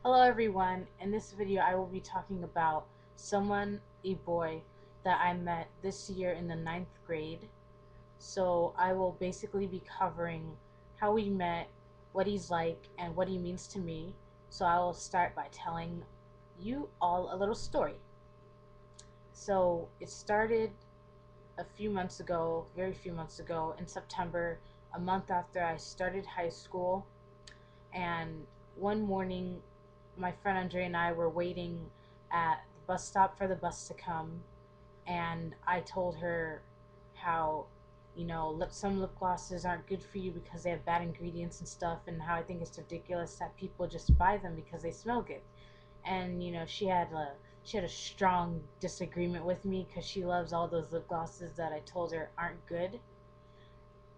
Hello everyone. In this video I will be talking about a boy that I met this year in the ninth grade. So I will basically be covering how we met, what he's like, and what he means to me. So I will start by telling you all a little story. So it started a few months ago, very few months ago, in September, a month after I started high school. And one morning my friend Andre and I were waiting at the bus stop for the bus to come, and I told her how, some lip glosses aren't good for you because they have bad ingredients and stuff, and how I think it's ridiculous that people just buy them because they smell good. And she had a strong disagreement with me because she loves all those lip glosses that I told her aren't good.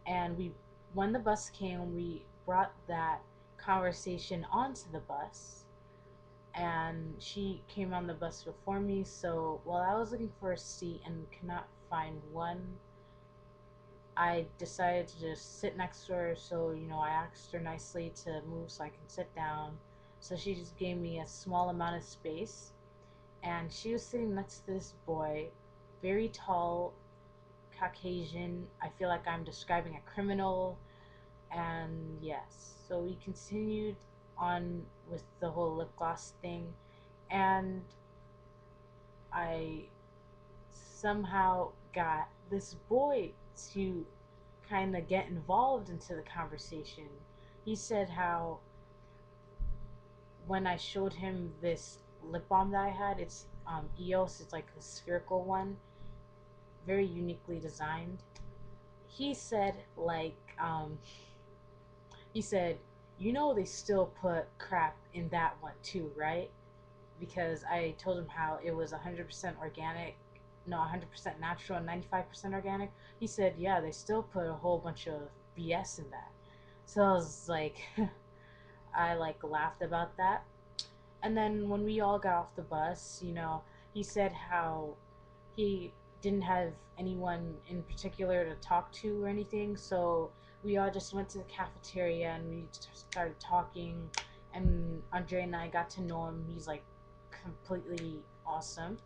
And when the bus came, we brought that conversation onto the bus, and she came on the bus before me. So while I was looking for a seat and could not find one, I decided to just sit next to her. So, I asked her nicely to move so I can sit down. So she just gave me a small amount of space. And she was sitting next to this boy, very tall, Caucasian. I feel like I'm describing a criminal. And yes, so we continued on with the whole lip gloss thing. And I somehow got this boy to kind of get involved into the conversation. He said how when I showed him this lip balm that I had, it's EOS, it's like a spherical one, very uniquely designed. He said, he said, they still put crap in that one too, right? Because I told him how it was 100% organic, no, 100% natural and 95% organic. He said, yeah, they still put a whole bunch of BS in that. So I was like, I like laughed about that. And then when we all got off the bus, he said how he didn't have anyone in particular to talk to or anything. So we all just went to the cafeteria and we started talking. And Andre and I got to know him. He's like completely awesome.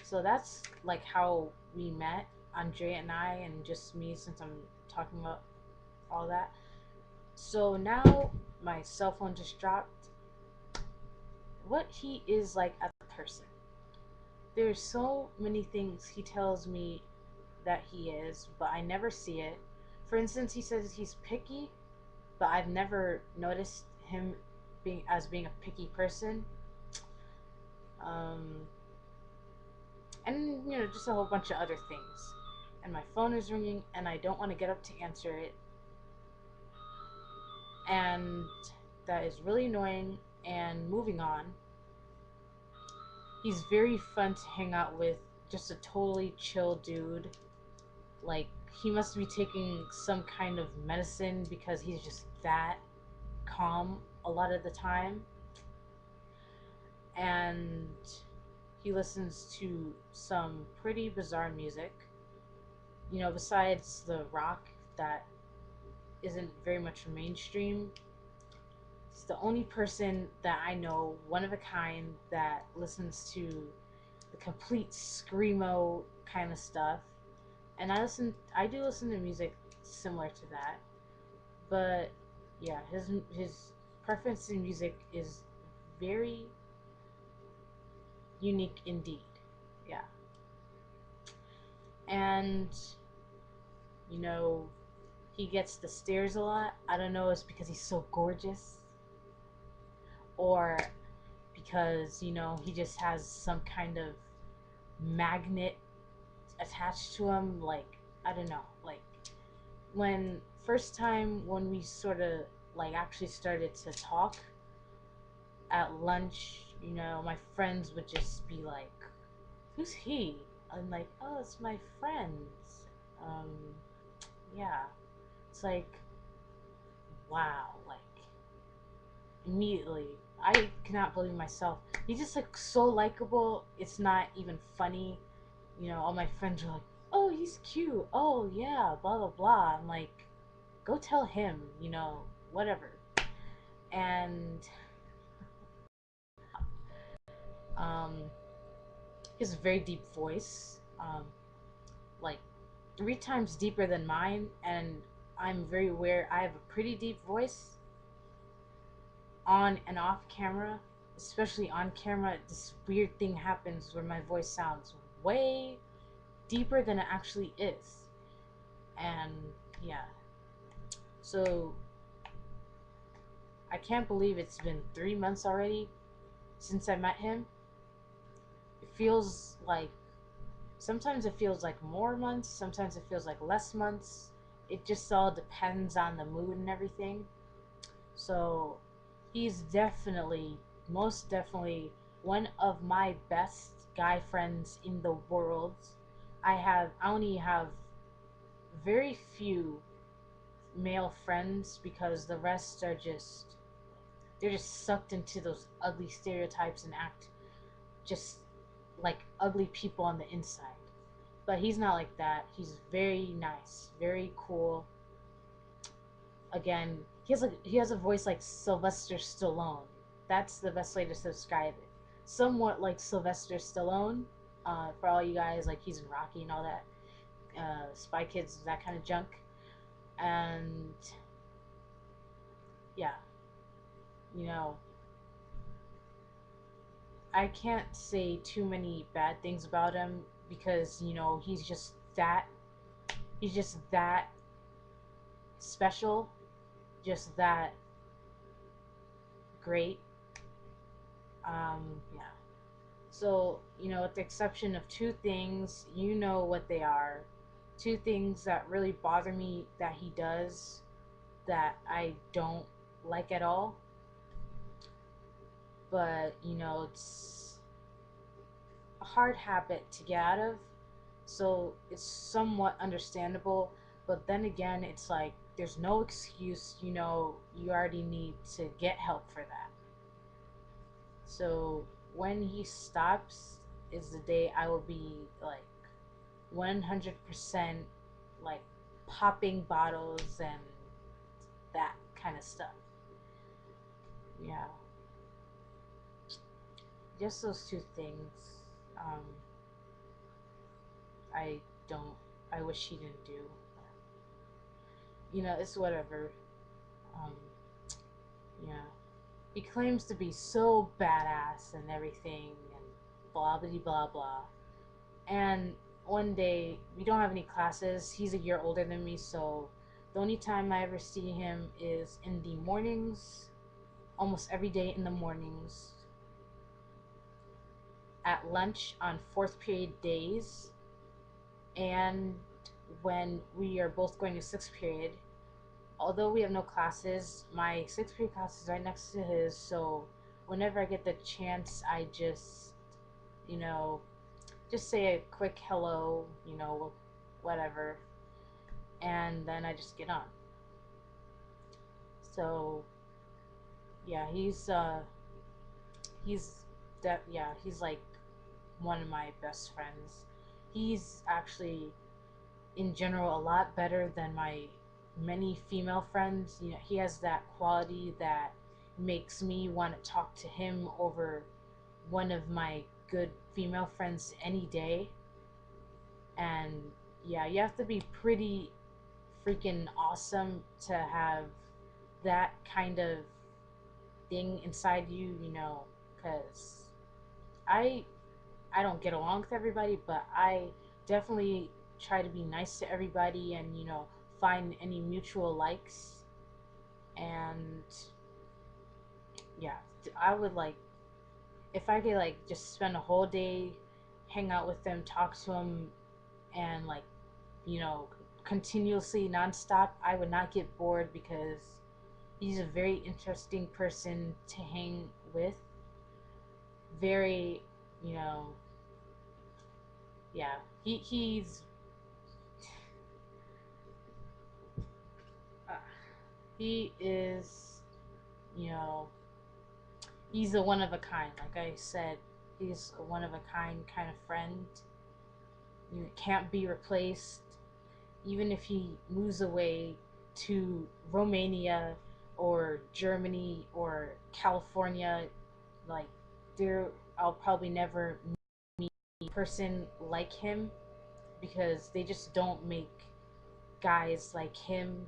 So that's like how we met, Andre and I, and just me, since I'm talking about all that. So now my cell phone just dropped. What he is like as a person. There's so many things he tells me that he is, but I never see it. For instance, he says he's picky, but I've never noticed him being a picky person. Um, and just a whole bunch of other things. And my phone is ringing, and I don't want to get up to answer it, and that is really annoying. And moving on, he's very fun to hang out with, just a totally chill dude. Like, he must be taking some kind of medicine because he's just that calm a lot of the time. And he listens to some pretty bizarre music, besides the rock that isn't very much mainstream. He's the only person that I know, one of a kind, that listens to the complete screamo kind of stuff. And I do listen to music similar to that. But yeah, his preference in music is very unique indeed. Yeah. And you know, he gets the stares a lot. I don't know, it's because he's so gorgeous, or because, he just has some kind of magnet attached to him. Like, I don't know. Like, when first time when we sort of like actually started to talk at lunch, my friends would just be like, "Who's he?" I'm like, "Oh, it's my friend." Um, yeah, it's like, wow, like immediately. I cannot believe myself. He's just like so likable. It's not even funny. All my friends are like, "Oh, he's cute. Oh yeah, blah blah blah." I'm like, "Go tell him." Whatever. And He has a very deep voice, like 3 times deeper than mine, and I'm very aware I have a pretty deep voice on and off camera. Especially on camera, this weird thing happens where my voice sounds way deeper than it actually is. And yeah, so I can't believe it's been 3 months already since I met him. It feels like sometimes it feels like more months, sometimes it feels like less months. It just all depends on the mood and everything. So he's definitely, most definitely, one of my best guy friends in the world. I only have very few male friends because the rest are just, they're just sucked into those ugly stereotypes and act just like ugly people on the inside. But he's not like that. He's very nice, very cool. Again, he has a voice like Sylvester Stallone. That's the best way to describe it. Somewhat like Sylvester Stallone. For all you guys, like he's in Rocky and all that, Spy Kids, that kind of junk. And yeah, you know, I can't say too many bad things about him because he's just that special, just that great. Yeah. So, with the exception of two things, you know what they are. Two things that really bother me that he does that I don't like at all. But, it's a hard habit to get out of. So it's somewhat understandable. But then again, it's like there's no excuse, you already need to get help for that. So when he stops is the day I will be like 100% like popping bottles and that kind of stuff. Yeah, just those two things. Um, I don't. I wish he didn't do. But, it's whatever. Um, yeah, he claims to be so badass and everything, and blah blah blah blah. And one day we don't have any classes. He's a year older than me, so the only time I ever see him is in the mornings, almost every day in the mornings, at lunch on fourth period days, and when we are both going to sixth period. Although we have no classes, my sixth period class is right next to his, so whenever I get the chance, I just, you know, just say a quick hello, whatever, and then I just get on. So yeah, he's he's like one of my best friends. He's actually in general a lot better than my many female friends. He has that quality that makes me want to talk to him over one of my good female friends any day. And yeah, you have to be pretty freaking awesome to have that kind of thing inside you, because I I don't get along with everybody, but I definitely try to be nice to everybody and, find any mutual likes. And yeah, I would like, if I could like just spend a whole day, hang out with them, talk to them, and like, you know, continuously nonstop, I would not get bored because he's a very interesting person to hang with. Very, you know, yeah, he's uh, he is, you know, he's a one of a kind. Like I said, he's a one of a kind of friend. Can't be replaced. Even if he moves away to Romania or Germany or California, like there, I'll probably never person like him, because they just don't make guys like him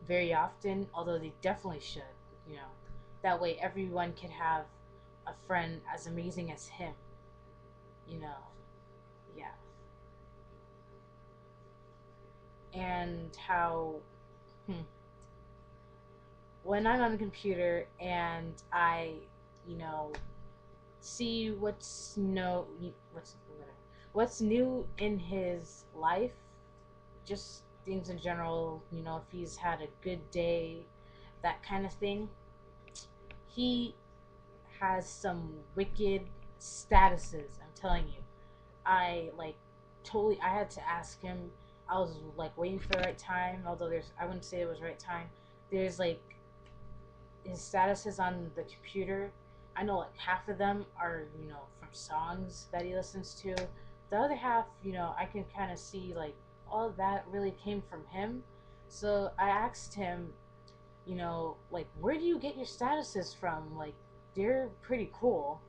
very often, although they definitely should, you know. That way everyone can have a friend as amazing as him, you know. Yeah. And how hmm, when I'm on the computer and I, you know, see what's new in his life, just things in general, you know, if he's had a good day, that kind of thing. He has some wicked statuses, I'm telling you. I like totally I had to ask him. I was like waiting for the right time, although there's I wouldn't say it was right time. There's like his statuses on the computer. I know like half of them are, you know, from songs that he listens to. The other half, you know, I can kind of see like all that really came from him. So I asked him, you know, like, where do you get your statuses from? Like, they're pretty cool.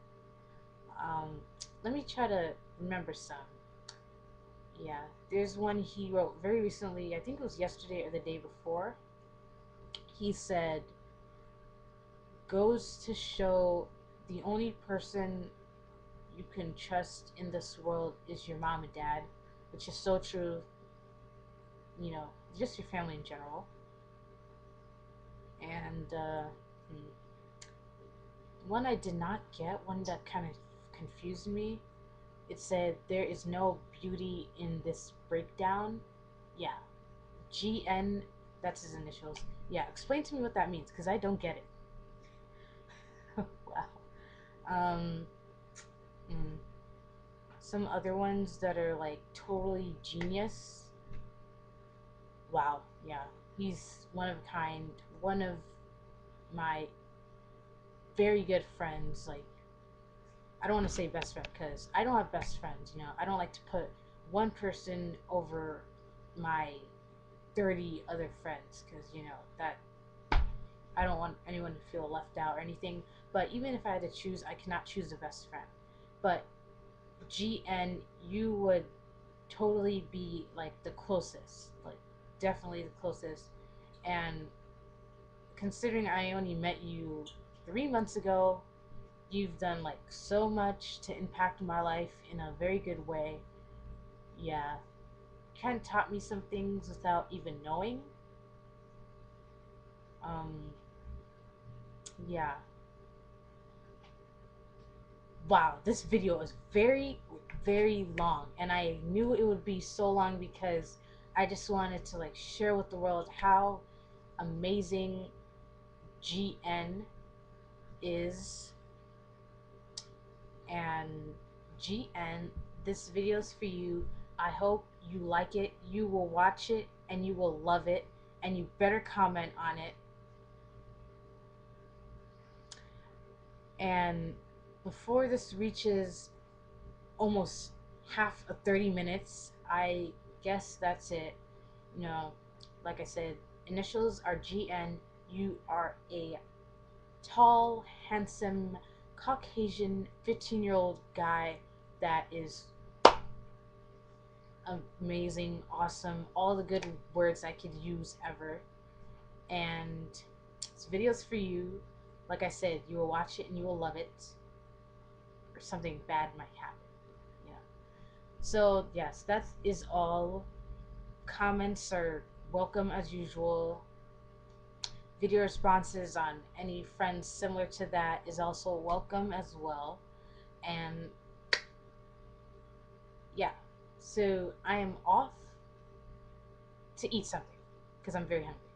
Um, Let me try to remember some. Yeah, there's one he wrote very recently. I think it was yesterday or the day before. He said, goes to show the only person you can trust in this world is your mom and dad, which is so true, you know, just your family in general. And one I did not get, one that kind of confused me. It said, there is no beauty in this breakdown. Yeah, GN, that's his initials. Yeah, explain to me what that means, because I don't get it. Wow. Um, mm, some other ones that are like totally genius. Wow, yeah. He's one of a kind, one of my very good friends. Like, I don't want to say best friend because I don't have best friends, you know. I don't like to put one person over my 30 other friends because, you know, that I don't want anyone to feel left out or anything. But even if I had to choose, I cannot choose a best friend. But GN, you would totally be like the closest, like definitely the closest. And considering I only met you 3 months ago, you've done like so much to impact my life in a very good way. Yeah, kind of taught me some things without even knowing. Um, yeah. Wow, this video is very, very long, and I knew it would be so long because I just wanted to like share with the world how amazing GN is. And GN, this video's for you. I hope you like it, you will watch it, and you will love it, and you better comment on it. And before this reaches almost half of 30 minutes, I guess that's it. You know, like I said, initials are GN. You are a tall, handsome, Caucasian 15-year-old guy that is amazing, awesome, all the good words I could use ever. And this video's for you. Like I said, you will watch it and you will love it, or something bad might happen. Yeah. So yes, that is all. Comments are welcome as usual. Video responses on any friends similar to that is also welcome as well. And yeah, so I am off to eat something because I'm very hungry.